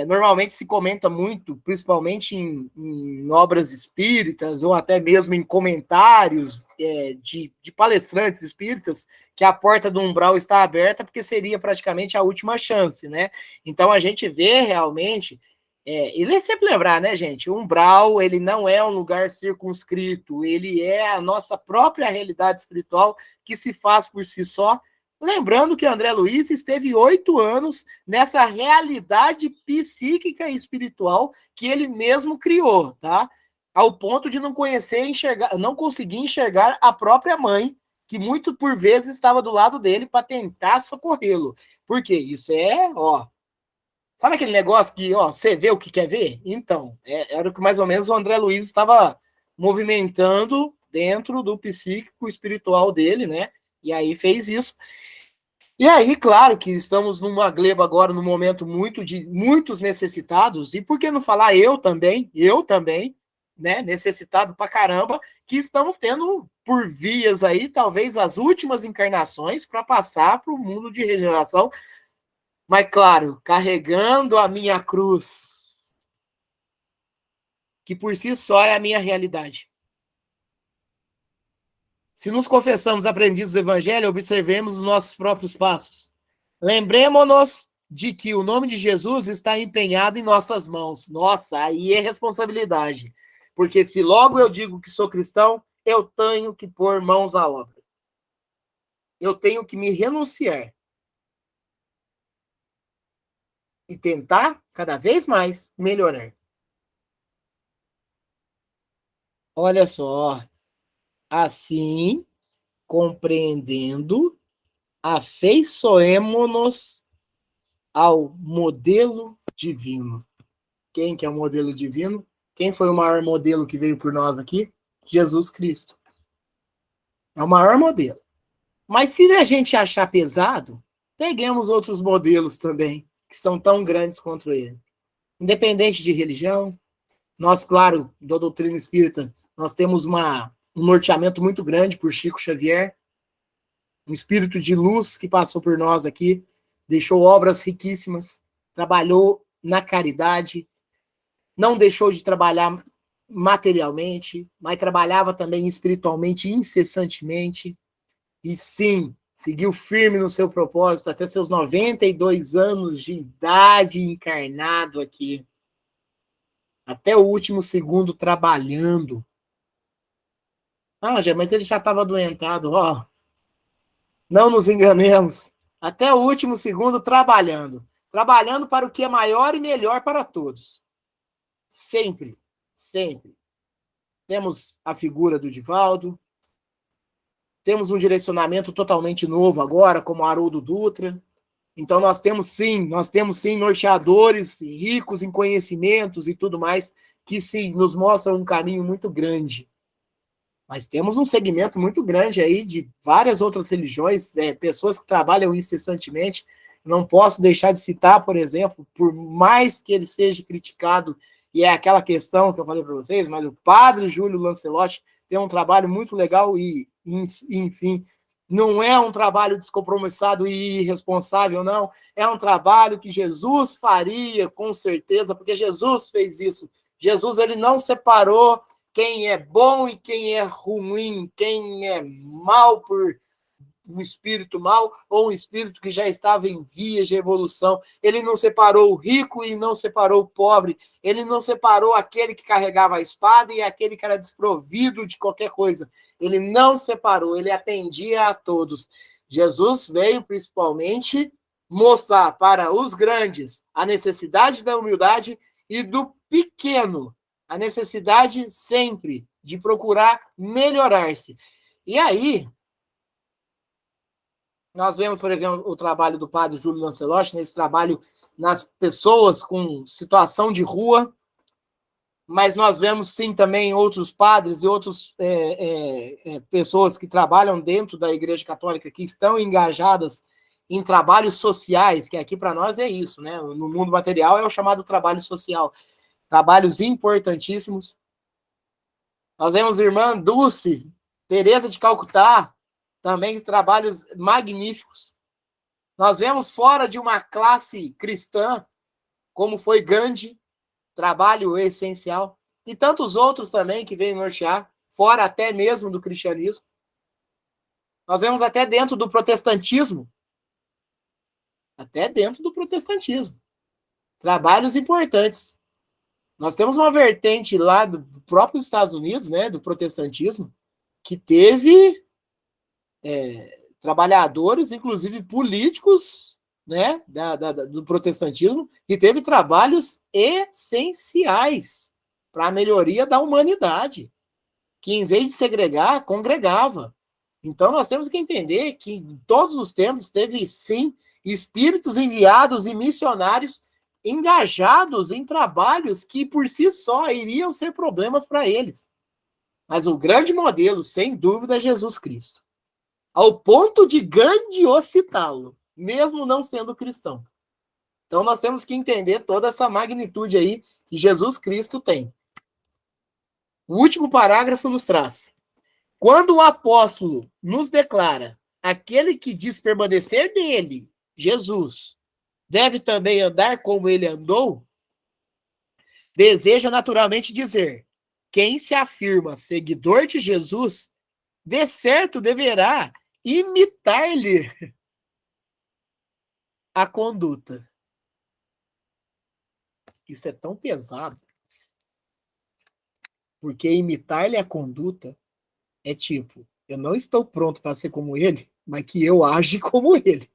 Normalmente se comenta muito, principalmente em obras espíritas ou até mesmo em comentários de palestrantes espíritas, que a porta do umbral está aberta porque seria praticamente a última chance, né? Então a gente vê realmente, e sempre lembrar, né, gente? O umbral, ele não é um lugar circunscrito, ele é a nossa própria realidade espiritual que se faz por si só. Lembrando que André Luiz esteve 8 anos nessa realidade psíquica e espiritual que ele mesmo criou, tá? Ao ponto de não conhecer, enxergar, não conseguir enxergar a própria mãe, que muito por vezes estava do lado dele para tentar socorrê-lo. Porque isso ó. Sabe aquele negócio que, ó, você vê o que quer ver? Então, era o que mais ou menos o André Luiz estava movimentando dentro do psíquico espiritual dele, né? E aí fez isso. E aí, claro que estamos numa gleba agora, num momento muito de muitos necessitados, e por que não falar eu também, né, necessitado pra caramba, que estamos tendo por vias aí, talvez as últimas encarnações para passar para o mundo de regeneração, mas claro, carregando a minha cruz, que por si só é a minha realidade. Se nos confessamos aprendizes do Evangelho, observemos os nossos próprios passos. Lembremos-nos de que o nome de Jesus está empenhado em nossas mãos. Nossa, aí é responsabilidade. Porque se logo eu digo que sou cristão, eu tenho que pôr mãos à obra. Eu tenho que me renunciar. E tentar, cada vez mais, melhorar. Olha só. Assim, compreendendo, afeiçoemo-nos ao modelo divino. Quem que é o modelo divino? Quem foi o maior modelo que veio por nós aqui? Jesus Cristo. É o maior modelo. Mas se a gente achar pesado, peguemos outros modelos também, que são tão grandes quanto ele. Independente de religião, nós, claro, da doutrina espírita, nós temos um norteamento muito grande por Chico Xavier, um espírito de luz que passou por nós aqui, deixou obras riquíssimas, trabalhou na caridade, não deixou de trabalhar materialmente, mas trabalhava também espiritualmente incessantemente, e sim, seguiu firme no seu propósito até seus 92 anos de idade encarnado aqui, até o último segundo trabalhando. Mas ele já estava adoentado, ó. Não nos enganemos. Até o último segundo trabalhando. Trabalhando para o que é maior e melhor para todos. Sempre, sempre. Temos a figura do Divaldo. Temos um direcionamento totalmente novo agora, como Haroldo Dutra. Então nós temos sim norteadores ricos em conhecimentos e tudo mais, que sim, nos mostram um caminho muito grande. Mas temos um segmento muito grande aí de várias outras religiões, pessoas que trabalham incessantemente. Não posso deixar de citar, por exemplo, por mais que ele seja criticado, e é aquela questão que eu falei para vocês, mas o padre Júlio Lancelotti tem um trabalho muito legal e, enfim, Não é um trabalho descompromissado e irresponsável, não. É um trabalho que Jesus faria, com certeza, porque Jesus fez isso. Jesus, ele não separou quem é bom e quem é ruim, quem é mal por um espírito mau ou um espírito que já estava em vias de evolução. Ele não separou o rico e não separou o pobre. Ele não separou aquele que carregava a espada e aquele que era desprovido de qualquer coisa. Ele não separou, ele atendia a todos. Jesus veio principalmente mostrar para os grandes a necessidade da humildade e do pequeno, a necessidade sempre de procurar melhorar-se. E aí, nós vemos, por exemplo, o trabalho do padre Júlio Lancelotti, nesse trabalho nas pessoas com situação de rua, mas nós vemos, sim, também outros padres e outras pessoas que trabalham dentro da Igreja Católica, que estão engajadas em trabalhos sociais, que aqui para nós é isso, né? No mundo material é o chamado trabalho social. Trabalhos importantíssimos. Nós vemos a irmã Dulce, Teresa de Calcutá, também trabalhos magníficos. Nós vemos fora de uma classe cristã, como foi Gandhi, trabalho essencial, e tantos outros também que vêm nortear, fora até mesmo do cristianismo. Nós vemos até dentro do protestantismo, trabalhos importantes. Nós temos uma vertente lá do próprio Estados Unidos, né, do protestantismo, que teve trabalhadores, inclusive políticos, né, do protestantismo, que teve trabalhos essenciais para a melhoria da humanidade, que em vez de segregar, congregava. Então nós temos que entender que em todos os tempos teve, sim, espíritos enviados e missionários engajados em trabalhos que por si só iriam ser problemas para eles. Mas o grande modelo, sem dúvida, é Jesus Cristo. Ao ponto de grandiositá-lo, mesmo não sendo cristão. Então nós temos que entender toda essa magnitude aí que Jesus Cristo tem. O último parágrafo nos traz: quando o apóstolo nos declara aquele que diz permanecer nele, Jesus, deve também andar como ele andou, deseja naturalmente dizer: quem se afirma seguidor de Jesus, de certo deverá imitar-lhe a conduta. Isso é tão pesado, porque imitar-lhe a conduta é tipo, eu não estou pronto para ser como ele, mas que eu age como ele.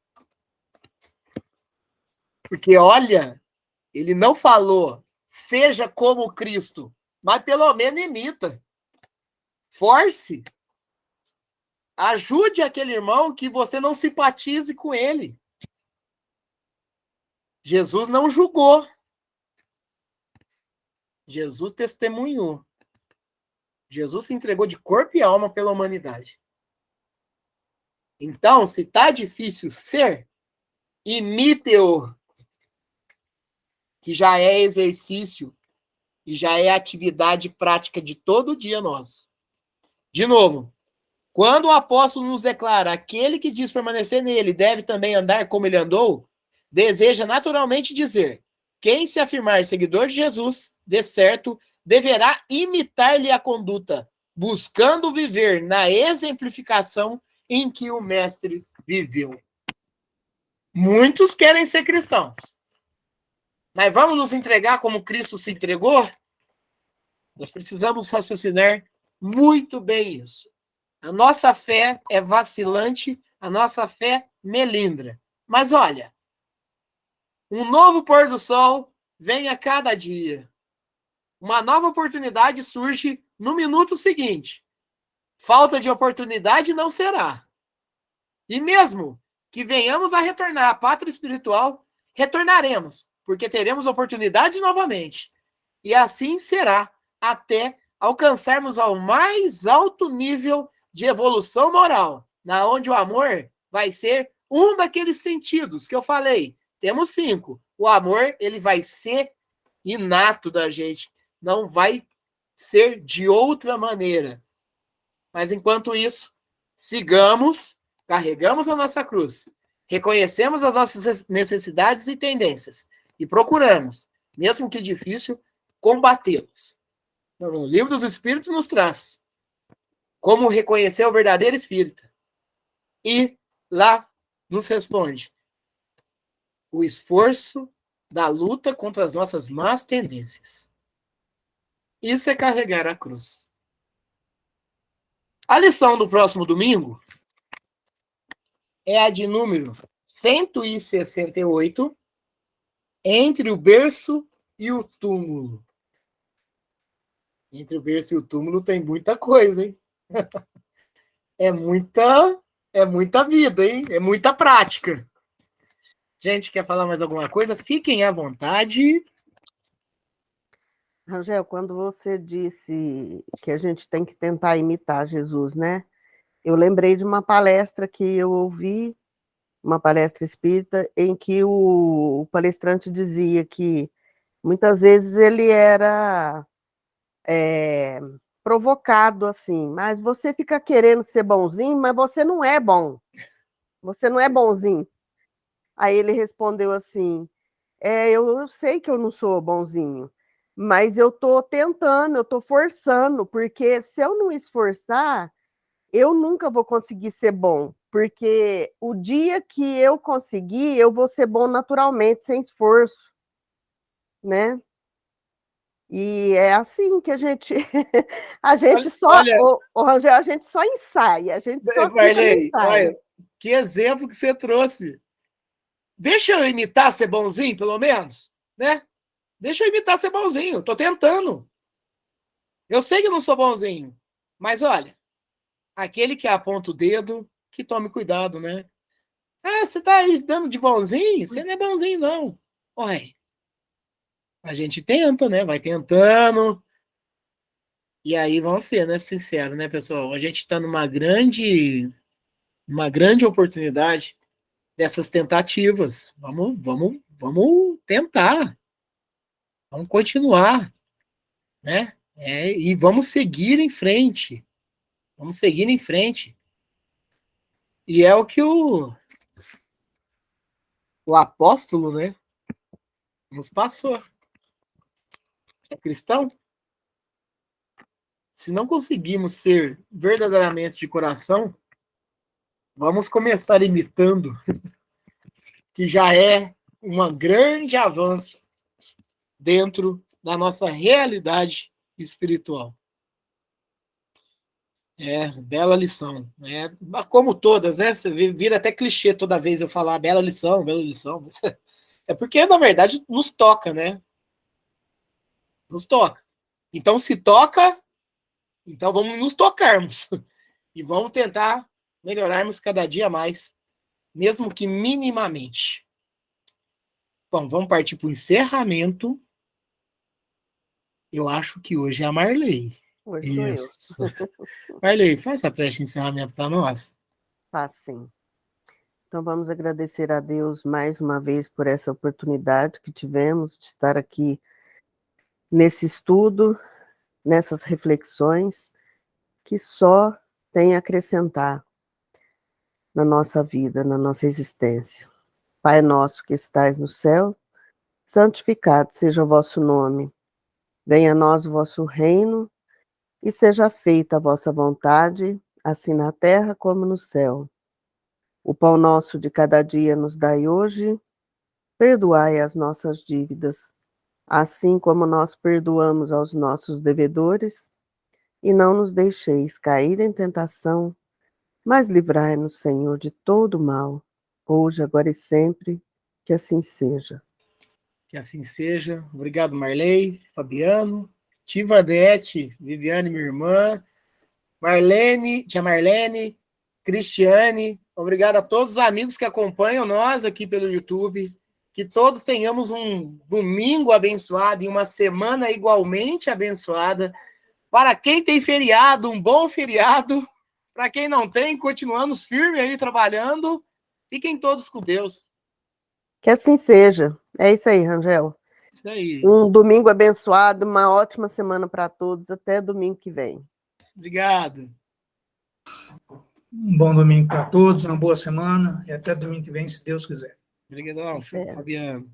Porque, olha, ele não falou, seja como Cristo, mas pelo menos imita. Force. Ajude aquele irmão que você não simpatize com ele. Jesus não julgou. Jesus testemunhou. Jesus se entregou de corpo e alma pela humanidade. Então, se está difícil ser, imite-o, que já é exercício e já é atividade prática de todo dia nosso. De novo, quando o apóstolo nos declara aquele que diz permanecer nele deve também andar como ele andou, deseja naturalmente dizer: quem se afirmar seguidor de Jesus, de certo, deverá imitar-lhe a conduta, buscando viver na exemplificação em que o mestre viveu. Muitos querem ser cristãos, mas vamos nos entregar como Cristo se entregou? Nós precisamos raciocinar muito bem isso. A nossa fé é vacilante, a nossa fé melindra. Mas olha, um novo pôr do sol vem a cada dia. Uma nova oportunidade surge no minuto seguinte. Falta de oportunidade não será. E mesmo que venhamos a retornar à pátria espiritual, retornaremos, porque teremos oportunidade novamente. E assim será até alcançarmos ao mais alto nível de evolução moral, na onde o amor vai ser um daqueles sentidos que eu falei. Temos 5. O amor, ele vai ser inato da gente, não vai ser de outra maneira. Mas enquanto isso, sigamos carregamos a nossa cruz, reconhecemos as nossas necessidades e tendências e procuramos, mesmo que difícil, combatê-las. O Livro dos Espíritos nos traz como reconhecer o verdadeiro espírita. E lá nos responde o esforço da luta contra as nossas más tendências. Isso é carregar a cruz. A lição do próximo domingo é a de número 168, entre o berço e o túmulo. Entre o berço e o túmulo tem muita coisa, hein? É muita vida, hein? É muita prática. Gente, quer falar mais alguma coisa? Fiquem à vontade. Rangel, quando você disse que a gente tem que tentar imitar Jesus, né? Eu lembrei de uma palestra que eu ouvi, uma palestra espírita, em que o palestrante dizia que muitas vezes ele era provocado assim, mas você fica querendo ser bonzinho, mas você não é bom. Você não é bonzinho. Aí ele respondeu assim, eu sei que eu não sou bonzinho, mas eu estou tentando, eu estou forçando, porque se eu não esforçar, eu nunca vou conseguir ser bom, porque o dia que eu conseguir, eu vou ser bom naturalmente, sem esforço, né? E é assim que a gente Olha, o Rangel, a gente só ensaia, a gente só fica no Marley, ensaio. olha, que exemplo que você trouxe. Deixa eu imitar ser bonzinho, pelo menos, né? Deixa eu imitar ser bonzinho, tô tentando. Eu sei que eu não sou bonzinho, mas olha, aquele que aponta o dedo, que tome cuidado, né? Ah, você tá aí dando de bonzinho? Você não é bonzinho, não. Ué, a gente tenta, né? Vai tentando. E aí vamos ser, né? Sincero, né, pessoal? A gente está uma grande oportunidade dessas tentativas. Vamos tentar. Vamos continuar, né? E vamos seguir em frente. Vamos seguir em frente. E é o que o apóstolo, né, nos passou. É cristão? Se não conseguimos ser verdadeiramente de coração, vamos começar imitando, que já é um grande avanço dentro da nossa realidade espiritual. Bela lição. Como todas, né? Você vira até clichê toda vez eu falar bela lição, bela lição. É porque, na verdade, nos toca, né? Nos toca. Então, se toca, então vamos nos tocarmos. E vamos tentar melhorarmos cada dia mais, mesmo que minimamente. Bom, vamos partir para o encerramento. Eu acho que hoje é a Marley. Hoje sou eu. Isso. Marley, faz a prece de encerramento para nós. Tá, sim. Então vamos agradecer a Deus mais uma vez por essa oportunidade que tivemos de estar aqui nesse estudo, nessas reflexões, que só tem a acrescentar na nossa vida, na nossa existência. Pai nosso que estais no céu, santificado seja o vosso nome. Venha a nós o vosso reino e seja feita a vossa vontade, assim na terra como no céu. O pão nosso de cada dia nos dai hoje, perdoai as nossas dívidas, assim como nós perdoamos aos nossos devedores, e não nos deixeis cair em tentação, mas livrai-nos, Senhor, de todo mal, hoje, agora e sempre, que assim seja. Que assim seja. Obrigado, Marley, Fabiano, Tivadete, Viviane, minha irmã, Marlene, tia Marlene, Cristiane. Obrigado a todos os amigos que acompanham nós aqui pelo YouTube. Que todos tenhamos um domingo abençoado e uma semana igualmente abençoada. Para quem tem feriado, um bom feriado. Para quem não tem, continuamos firme aí trabalhando. Fiquem todos com Deus. Que assim seja. É isso aí, Rangel. Isso aí. Um domingo abençoado, uma ótima semana para todos. Até domingo que vem. Obrigado. Um bom domingo para todos, uma boa semana e até domingo que vem, se Deus quiser. Obrigadão, É. Fabiano.